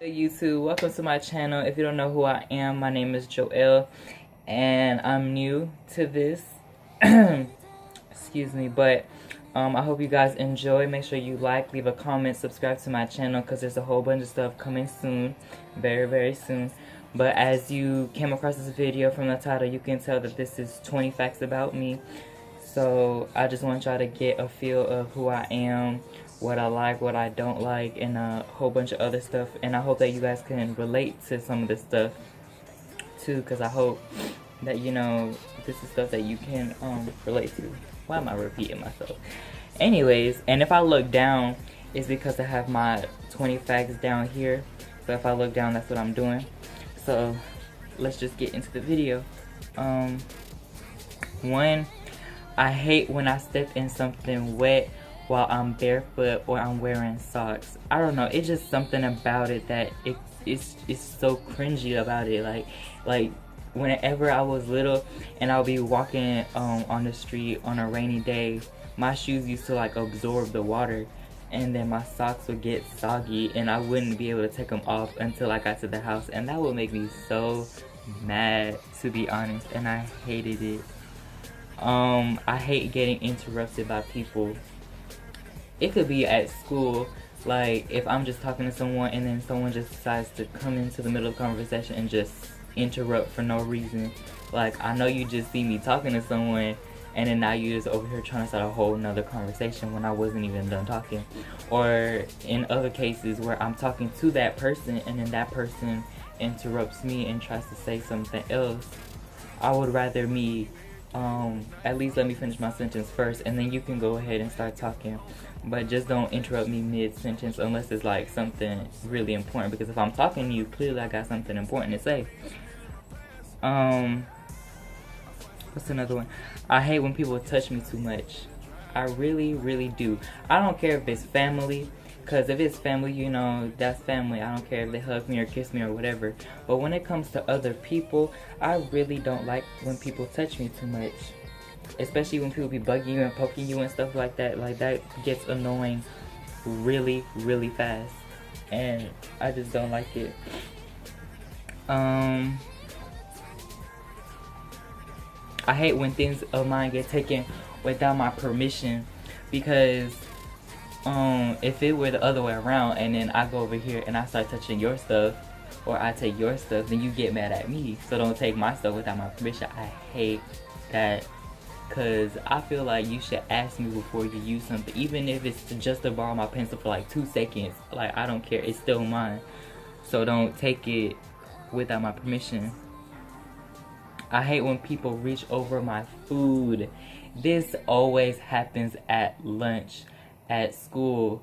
Hey YouTube, welcome to my channel. If you don't know who I am, my name is Joelle and I'm new to this. Excuse me, but I hope you guys enjoy. Make sure you like, leave a comment, subscribe to my channel because there's a whole bunch of stuff coming soon, very soon. But as you came across this video from the title, you can tell that this is 20 facts about me. So I just want y'all to get a feel of who I am, what I like, what I don't like, and a whole bunch of other stuff. And I hope that you guys can relate to some of this stuff too, because I hope that, you know, this is stuff that you can relate to. Why am I repeating myself? Anyways, and if I look down, it's because I have my 20 facts down here. So if I look down, that's what I'm doing. So let's just get into the video. One, I hate when I step in something wet while I'm barefoot or I'm wearing socks. I don't know, it's just something about it that it's so cringy about it. Like whenever I was little and I'll be walking on the street on a rainy day, my shoes used to like absorb the water, and then my socks would get soggy and I wouldn't be able to take them off until I got to the house, and that would make me so mad, to be honest, and I hated it. I hate getting interrupted by people. It could be at school, like if I'm just talking to someone and then someone just decides to come into the middle of the conversation and just interrupt for no reason. Like, I know you just see me talking to someone and then now you just over here trying to start a whole nother conversation when I wasn't even done talking. Or in other cases where I'm talking to that person and then that person interrupts me and tries to say something else. I would rather me at least let me finish my sentence first and then you can go ahead and start talking, but just don't interrupt me mid-sentence unless it's like something really important, because if I'm talking to you, clearly I got something important to say. What's another one? I hate when people touch me too much. I really do. I don't care if it's family, because if it's family, you know, that's family. I don't care if they hug me or kiss me or whatever. But when it comes to other people, I really don't like when people touch me too much. Especially when people be bugging you and poking you and stuff like that. Like, that gets annoying really fast. And I just don't like it. I hate when things of mine get taken without my permission, because if it were the other way around and then I go over here and I start touching your stuff, or I take your stuff, then you get mad at me. So don't take my stuff without my permission. I hate that, because I feel like you should ask me before you use something, even if it's just to borrow my pencil for like 2 seconds. Like, I don't care, it's still mine. So don't take it without my permission. I hate when people reach over my food. This always happens at lunch, at school.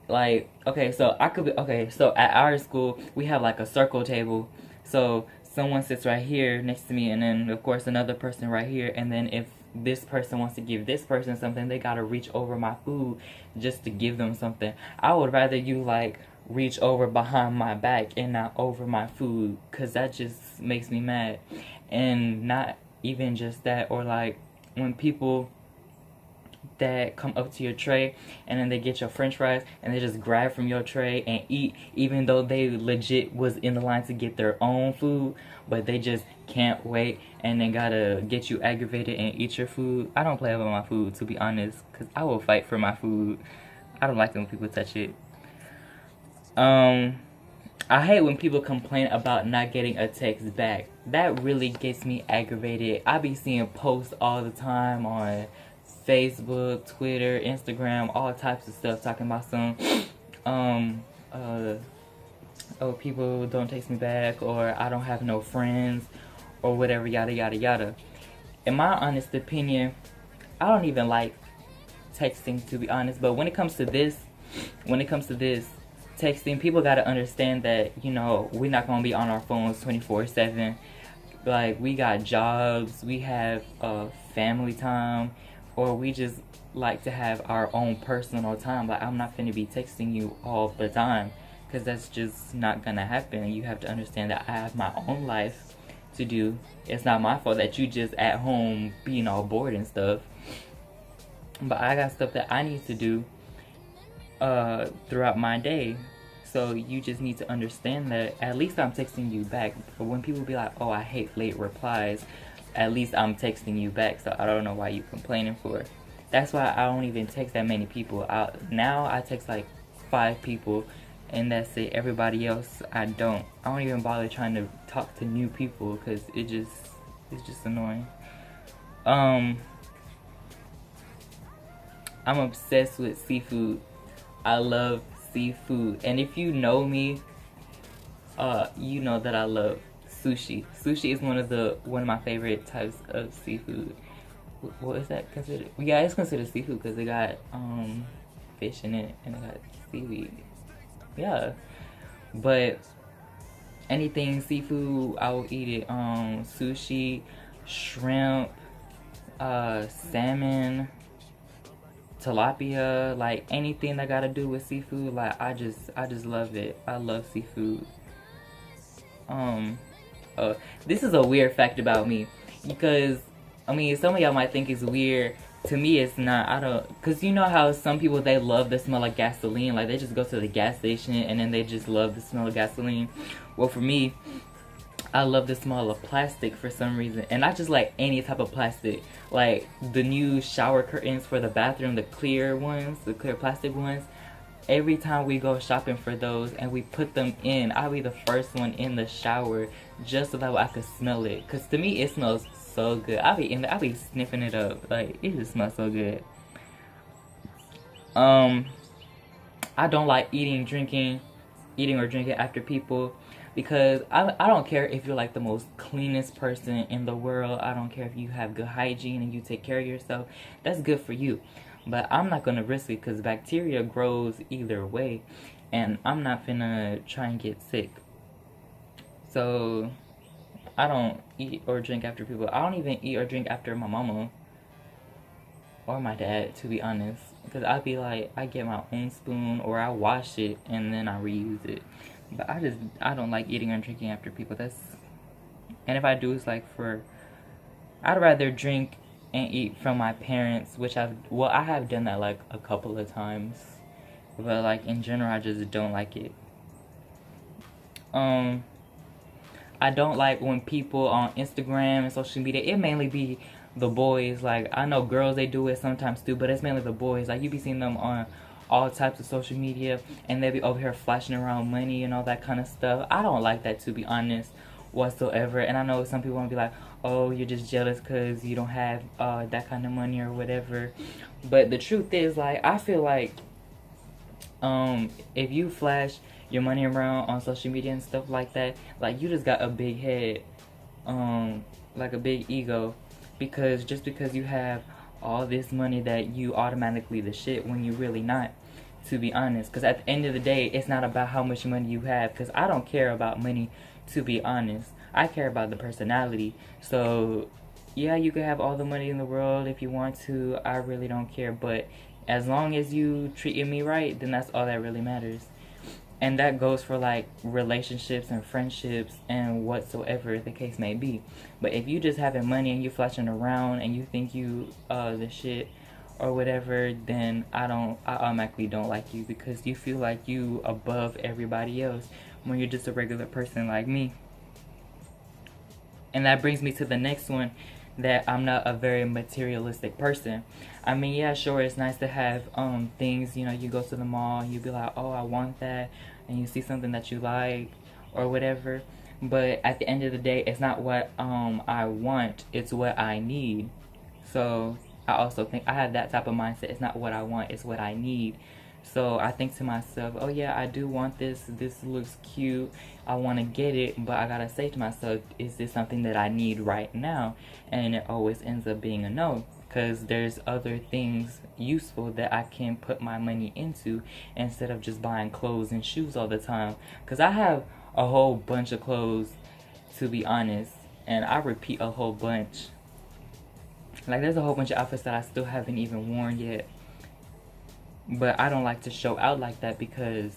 Like, okay, so so at our school we have like a circle table. So someone sits right here next to me, and then of course another person right here, and then if this person wants to give this person something, they gotta reach over my food just to give them something. I would rather you like reach over behind my back and not over my food, because that just makes me mad. And not even just that, or like when people that come up to your tray and then they get your french fries and they just grab from your tray and eat, even though they legit was in the line to get their own food, but they just can't wait and then gotta get you aggravated and eat your food. I don't play about my food, to be honest, because I will fight for my food. I don't like when people touch it. I hate when people complain about not getting a text back. That really gets me aggravated. I be seeing posts all the time on Facebook, Twitter, Instagram, all types of stuff talking about some, oh, people don't text me back, or I don't have no friends, or whatever, yada yada. In my honest opinion, I don't even like texting, to be honest, but when it comes to this, texting, people gotta understand that, you know, we're not gonna be on our phones 24/7. Like, we got jobs, we have family time, or we just like to have our own personal time. Like, I'm not gonna be texting you all the time, because that's just not gonna happen. You have to understand that I have my own life to do. It's not my fault that you just at home being all bored and stuff. But I got stuff that I need to do throughout my day. So you just need to understand that at least I'm texting you back. But when people be like, oh, I hate late replies, at least I'm texting you back. So I don't know why you complaining for. That's why I don't even text that many people. Now I text like 5 people, and that's it. Everybody else, I don't even bother trying to talk to new people because it's just annoying. I'm obsessed with seafood. I love seafood, and if you know me, you know that I love sushi. Sushi is one of my favorite types of seafood. What is that considered? Yeah, it's considered seafood because it got fish in it and it got seaweed. Yeah, but anything seafood, I will eat it. Sushi, shrimp, salmon, tilapia, like anything that gotta do with seafood. Like I just love it. I love seafood. This is a weird fact about me because I mean some of y'all might think it's weird. To me it's not. I don't, because you know how some people, they love the smell of gasoline. Like they just go to the gas station and then they just love the smell of gasoline. Well, for me, I love the smell of plastic for some reason. And I just like any type of plastic. Like the new shower curtains for the bathroom, the clear ones, the clear plastic ones. Every time we go shopping for those and we put them in, I'll be the first one in the shower just so that way I could smell it. Because to me, it smells so good. I'll be sniffing it up. Like, it just smells so good. I don't like eating or drinking after people because I don't care if you're like the most cleanest person in the world. I don't care if you have good hygiene and you take care of yourself. That's good for you. But I'm not going to risk it because bacteria grows either way. And I'm not finna try and get sick. So, I don't eat or drink after people. I don't even eat or drink after my mama. Or my dad, to be honest. Because I'd be like, I get my own spoon or I wash it and then I reuse it. But I don't like eating or drinking after people. And if I do, it's like I'd rather drink and eat from my parents, which I have done that like a couple of times, but like in general I just don't like it. I don't like when people on Instagram and social media, it mainly be the boys. Like I know girls, they do it sometimes too, but it's mainly the boys. Like you be seeing them on all types of social media and they be over here flashing around money and all that kind of stuff. I don't like that, to be honest, whatsoever. And I know some people want to be like, oh, you're just jealous because you don't have that kind of money or whatever. But the truth is, like, I feel like if you flash your money around on social media and stuff like that, like, you just got a big head, like a big ego, because just because you have all this money that you automatically the shit when you really not, to be honest. Because at the end of the day, it's not about how much money you have, because I don't care about money, to be honest. I care about the personality. So yeah, you can have all the money in the world if you want to. I really don't care, but as long as you treating me right, then that's all that really matters. And that goes for like relationships and friendships and whatsoever the case may be. But if you just having money and you flashing around and you think you the shit or whatever, then I automatically don't like you, because you feel like you above everybody else when you're just a regular person like me. And that brings me to the next one, that I'm not a very materialistic person. I mean, yeah, sure, it's nice to have things, you know, you go to the mall, you be like, oh, I want that, and you see something that you like or whatever. But at the end of the day, it's not what I want, it's what I need. So I also think I have that type of mindset. It's not what I want, it's what I need. So I think to myself, oh yeah, I do want this. This looks cute. I want to get it. But I got to say to myself, is this something that I need right now? And it always ends up being a no. Because there's other things useful that I can put my money into instead of just buying clothes and shoes all the time. Because I have a whole bunch of clothes, to be honest. And I repeat a whole bunch. Like there's a whole bunch of outfits that I still haven't even worn yet. But I don't like to show out like that because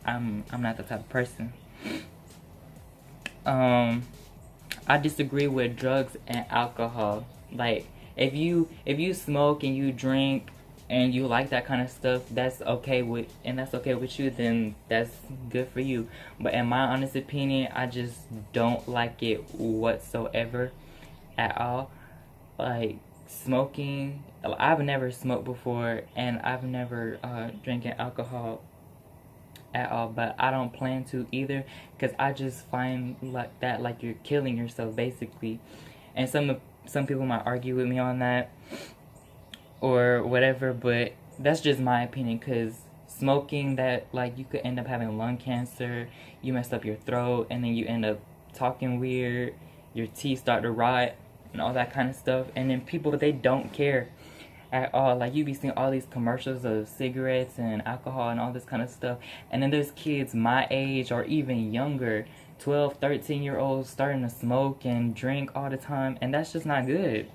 I'm not the type of person. I disagree with drugs and alcohol. Like if you smoke and you drink and you like that kind of stuff, that's okay with you, then that's good for you. But in my honest opinion, I just don't like it whatsoever at all. Like smoking, I've never smoked before, and I've never drinking alcohol at all, but I don't plan to either, because I just find like you're killing yourself basically. And some people might argue with me on that or whatever, but that's just my opinion, because smoking, that like you could end up having lung cancer, you mess up your throat, and then you end up talking weird, your teeth start to rot and all that kind of stuff. And then people, they don't care at all. Like you be seeing all these commercials of cigarettes and alcohol and all this kind of stuff, and then there's kids my age or even younger, 12, 13-year-olds starting to smoke and drink all the time, and that's just not good.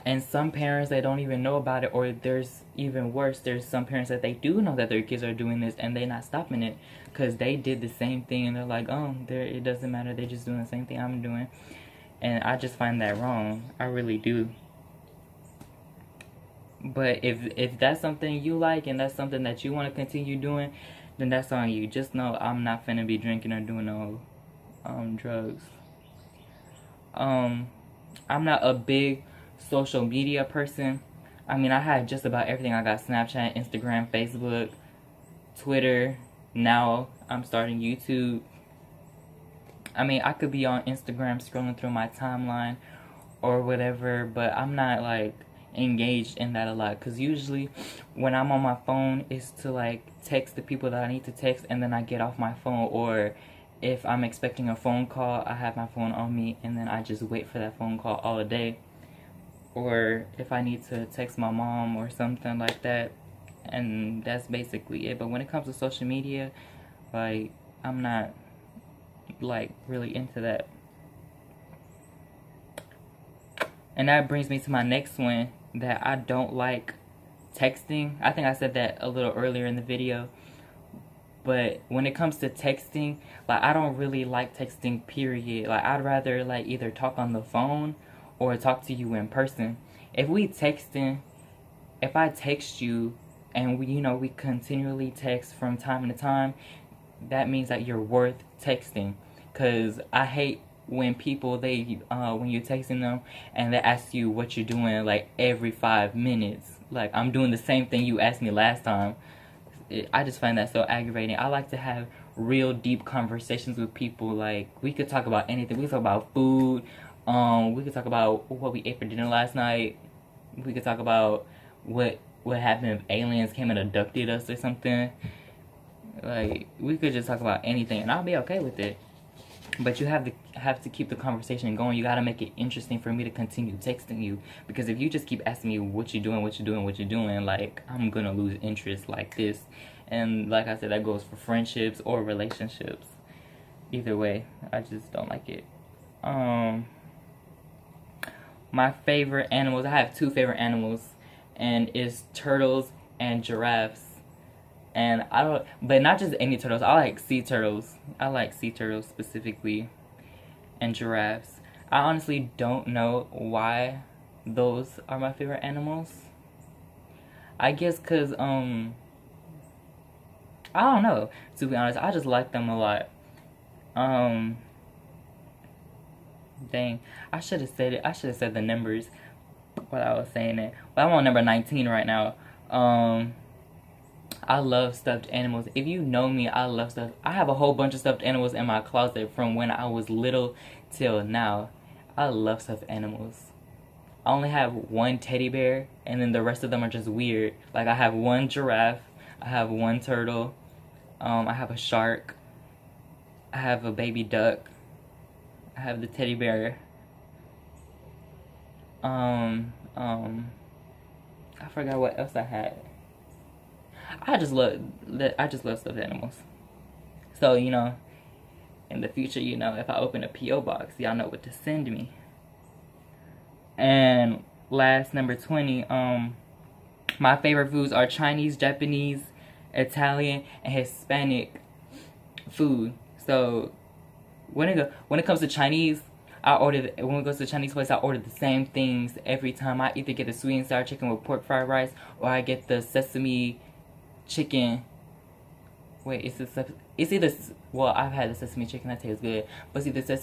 And some parents, they don't even know about it, or there's even worse, there's some parents that they do know that their kids are doing this and they're not stopping it because they did the same thing, and they're like, oh, it doesn't matter, they're just doing the same thing I'm doing. And I just find that wrong. I really do. But if that's something you like and that's something that you want to continue doing, then that's on you. Just know I'm not finna be drinking or doing no drugs. I'm not a big social media person. I mean, I have just about everything. I got Snapchat, Instagram, Facebook, Twitter. Now I'm starting YouTube. I mean, I could be on Instagram scrolling through my timeline or whatever, but I'm not like engaged in that a lot, because usually when I'm on my phone it's to like text the people that I need to text, and then I get off my phone, or if I'm expecting a phone call, I have my phone on me and then I just wait for that phone call all day, or if I need to text my mom or something like that, and that's basically it. But when it comes to social media, like I'm not like really into that. And that brings me to my next one, that I don't like texting. I think I said that a little earlier in the video. But when it comes to texting, like I don't really like texting, period. Like I'd rather like either talk on the phone or talk to you in person. If I text you and we continually text from time to time, that means that you're worth texting. Cause I hate when people, when you're texting them and they ask you what you're doing like every 5 minutes. Like I'm doing the same thing you asked me last time. I just find that so aggravating. I like to have real deep conversations with people. Like we could talk about anything. We could talk about food. We could talk about what we ate for dinner last night. We could talk about what happened if aliens came and abducted us or something. Like we could just talk about anything and I'll be okay with it. But you have to keep the conversation going. You gotta make it interesting for me to continue texting you. Because if you just keep asking me what you doing, like I'm gonna lose interest like this. And like I said, that goes for friendships or relationships. Either way, I just don't like it. My favorite animals, I have 2 favorite animals, and it's turtles and giraffes. And but not just any turtles. I like sea turtles. I like sea turtles specifically, and giraffes. I honestly don't know why those are my favorite animals. I guess cause I don't know, to be honest. I just like them a lot. Dang, I should have said it. I should have said the numbers while I was saying it. But I'm on number 19 right now. I love stuffed animals. If you know me, I love stuff. I have a whole bunch of stuffed animals in my closet from when I was little till now. I love stuffed animals. I only have 1 teddy bear, and then the rest of them are just weird. Like I have 1 giraffe, I have 1 turtle, I have a shark, I have a baby duck, I have the teddy bear. I forgot what else I had. I just love stuffed animals. So, in the future, if I open a P.O. box, y'all know what to send me. And last, number 20, my favorite foods are Chinese, Japanese, Italian, and Hispanic food. So when it comes to Chinese, I order, when we go to the Chinese place, I order the same things every time. I either get the sweet and sour chicken with pork fried rice, or I get the sesame chicken. Wait, it's either, well, I've had the sesame chicken, that tastes good, but it's either the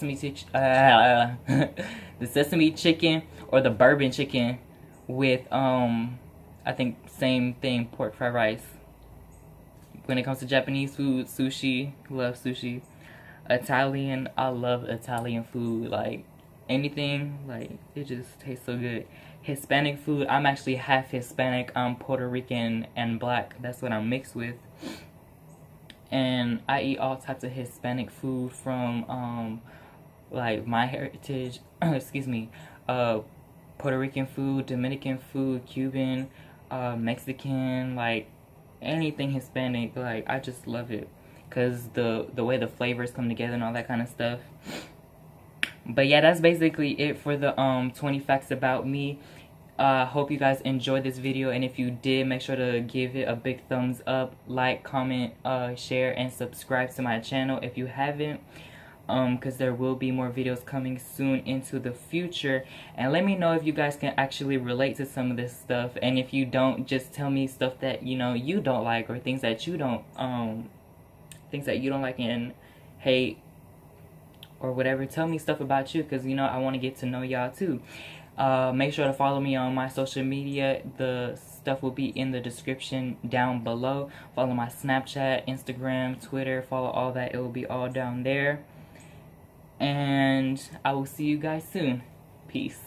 sesame chicken or the bourbon chicken with, I think same thing, pork fried rice. When it comes to Japanese food, sushi, love sushi. Italian, I love Italian food, like anything, like it just tastes so good. Hispanic food, I'm actually half Hispanic, I'm Puerto Rican and black, that's what I'm mixed with. And I eat all types of Hispanic food from like my heritage, excuse me, Puerto Rican food, Dominican food, Cuban, Mexican, like anything Hispanic, like I just love it. Because the way the flavors come together and all that kind of stuff. But yeah, that's basically it for the 20 facts about me. Hope you guys enjoyed this video, and if you did, make sure to give it a big thumbs up, like, comment, share, and subscribe to my channel if you haven't, because there will be more videos coming soon into the future. And let me know if you guys can actually relate to some of this stuff, and if you don't, just tell me stuff that you don't like, or things that you don't like and hate or whatever. Tell me stuff about you, because I want to get to know y'all too. Make sure to follow me on my social media. The stuff will be in the description down below. Follow my Snapchat, Instagram, Twitter, follow all that. It will be all down there. And I will see you guys soon. Peace.